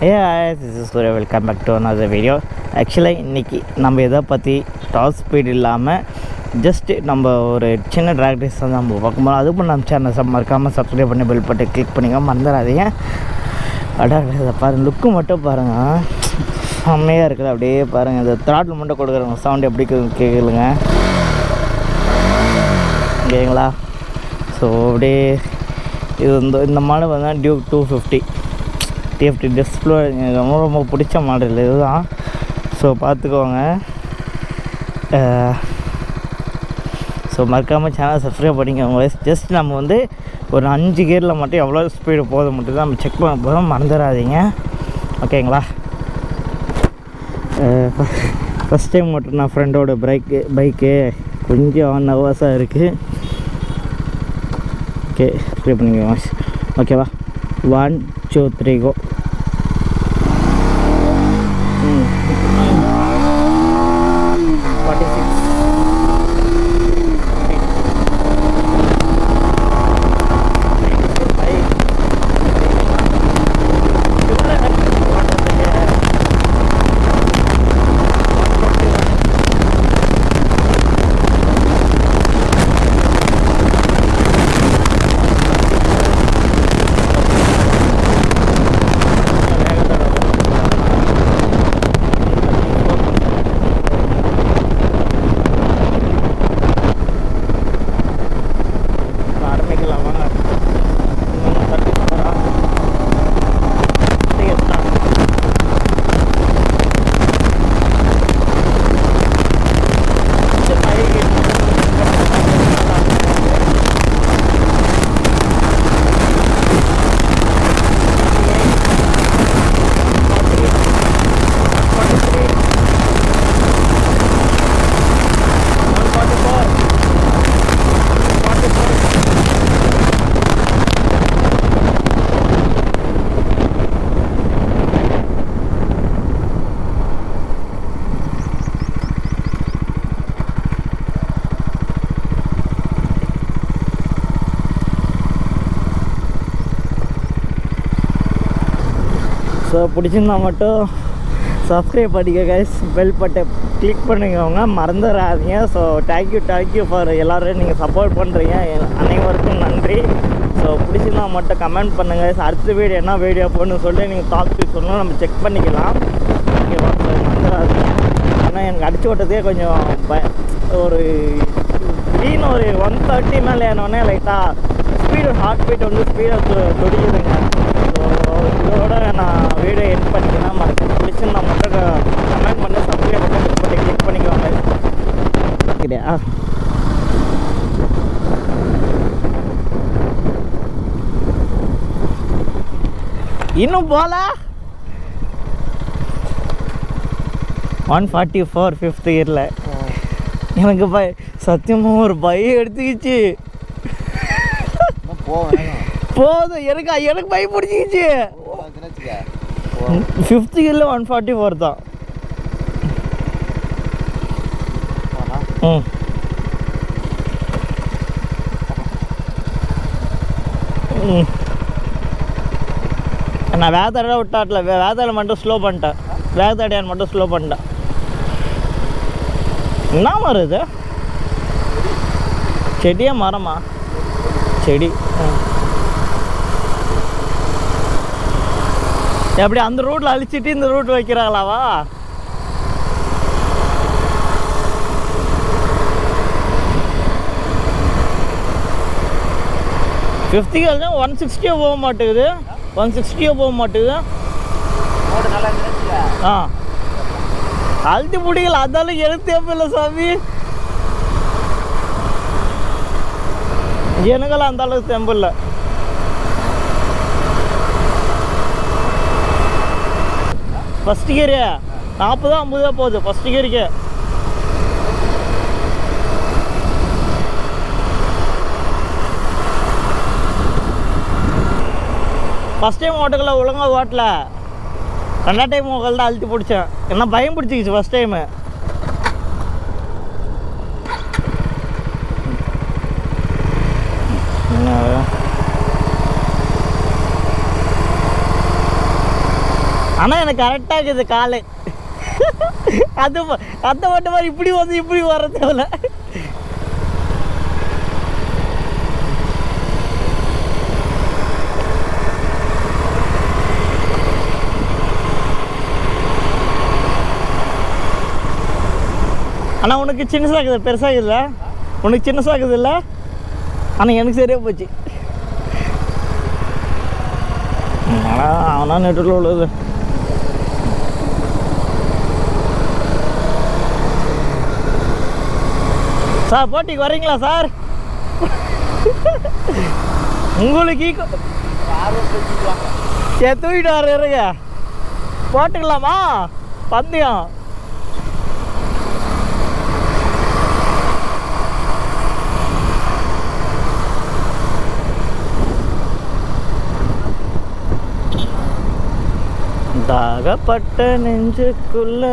This is Surya. Welcome back to another video. Actually, இன்னைக்கு நம்ம எதை பற்றி டாப் ஸ்பீட் இல்லாமல் ஜஸ்ட்டு நம்ம ஒரு சின்ன ட்ராக் ரேஸ் தான் நம்ம பார்க்கும்போது அதுக்கும் நம்ம சேனல் மறக்காமல் சப்ஸ்கிரைப் பண்ணி பெல் பட்டை கிளிக் பண்ணிங்க மறந்துடாதீங்க. இதை பாருங்கள், லுக்கு மட்டும் பாருங்கள், செம்மையாக இருக்குது. அப்படியே பாருங்கள், இந்த த்ராட்டில் மட்டும் கொடுக்குறவங்க சவுண்ட் எப்படி கேட்கலுங்க, ஓகேங்களா? ஸோ அப்படியே இது இந்த மாடல் பார்த்தீங்கன்னா டியூக் 250 TFT டிஸ்பிளே எனக்கு ரொம்ப ரொம்ப பிடிச்ச மாடல் இதுதான். ஸோ பார்த்துக்கோங்க. ஸோ மறக்காமல் சேனல் சப்ஸ்கிரைப் பண்ணிக்கோங்க. ஜஸ்ட் நம்ம வந்து ஒரு 5 கியரில் மட்டும் எவ்வளோ ஸ்பீடு போத மட்டும் தான் நம்ம செக் பண்ண போதும், மறந்துடாதீங்க, ஓகேங்களா? ஃபஸ்ட் டைம் மட்டும் நான் ஃப்ரெண்டோட பைக்கு கொஞ்சம் நர்வஸாக இருக்குது. ஓகே, சப்ஸ்கிரைப் பண்ணிக்கோங்க, ஓகேவா? 1 2 3 go. ஸோ பிடிச்சிருந்தா மட்டும் சப்ஸ்கிரைப் பண்ணிக்க கைஸ், பெல் பட்டை கிளிக் பண்ணிக்கோங்க, மறந்துடாதீங்க. ஸோ தேங்க்யூ ஃபார் எல்லோரும் நீங்கள் சப்போர்ட் பண்ணுறீங்க, அனைவருக்கும் நன்றி. ஸோ பிடிச்சிருந்தா மட்டும் கமெண்ட் பண்ணுங்கள். அடுத்த வீடியோ என்ன வீடியோ போடணும்னு சொல்லிட்டு நீங்கள் டாப் ஸ்பீட் சொல்லணும், நம்ம செக் பண்ணிக்கலாம், ஓகேவா? ஸோ மறந்துடாதீங்க. ஆனால் எனக்கு அடிச்சு ஓட்டதே கொஞ்சம் ஒரு திடீர்னு ஒரு 130 மேலே ஏனோடனே லைட்டாக ஹார்ட் பீட் வந்து ஸ்பீடாக துடிக்குதுங்க. ஸோ இதோட நான் வீடியோ எட் பண்ணிக்கலாம். மறக்க பிடிச்சிருந்தா மட்டும் கமெண்ட் பண்ணி சப்ஸ்கிரைப் பண்ணி கிளிக் பண்ணிக்கோங்க. கிடையா இன்னும் போல 144 5th இயரில் எனக்கு சத்தியமாக ஒரு பயம் எடுத்துக்கிச்சு. போதும், எனக்கு பை பிடிச்சிக்கிச்சு. 5th இயரில் 144 தான். நான் வேதாட விட்டாட்டில் வேதாட மட்டும் ஸ்லோ பண்ணிட்டேன், வேதாடியான் மட்டும் ஸ்லோ பண்ணிட்டேன். என்ன மரம் இது? செடியா மரமா? செடி. எப்படி அந்த ரூட்டில் அழிச்சிட்டு இந்த ரூட் வைக்கிறாங்களாவா? ஃபிஃப்த் கியர் 160 போக மாட்டேங்குது, 160 போக மாட்டேங்குது. ஆ அழுத்தி பிடிக்கல, அதால எழுத்தே இல்லை சாமி. எனக்கெல்லாம் அந்த அளவுக்கு தெம்பு இல்லை. ஃபஸ்ட் கியரு 40 50 போகுது ஃபஸ்ட் கியருக்கு. ஃபஸ்ட் டைம் ஓட்டக்கெல்லாம் ஒழுங்காக ஓட்டல, 2வது டைம் ஓட்டல் தான் அழுத்தி பிடிச்சேன். என்ன பயம் பிடிச்சிக்கிச்சு ஃபஸ்ட் டைமு. ஆனால் எனக்கு கரெக்டாக இருக்குது காலு. அது அந்த மட்டும் மாதிரி இப்படி வந்து இப்படி வர தேவையில்ல. ஆனால் உனக்கு சின்னசாகுது பெருசாகுதுல்ல, உனக்கு சின்னசாகுது இல்லை, ஆனால் எனக்கு சரியாக போச்சு. ஆனால் அவனா நெட்டில் உள்ளது. சார் போட்டிக்கு வரீங்களா சார்? உங்களுக்கு சரி தூக்கிட்டு வர இருங்க, போட்டுக்கலாமா பந்தயம்? தாகப்பட்ட நெஞ்சுக்குள்ள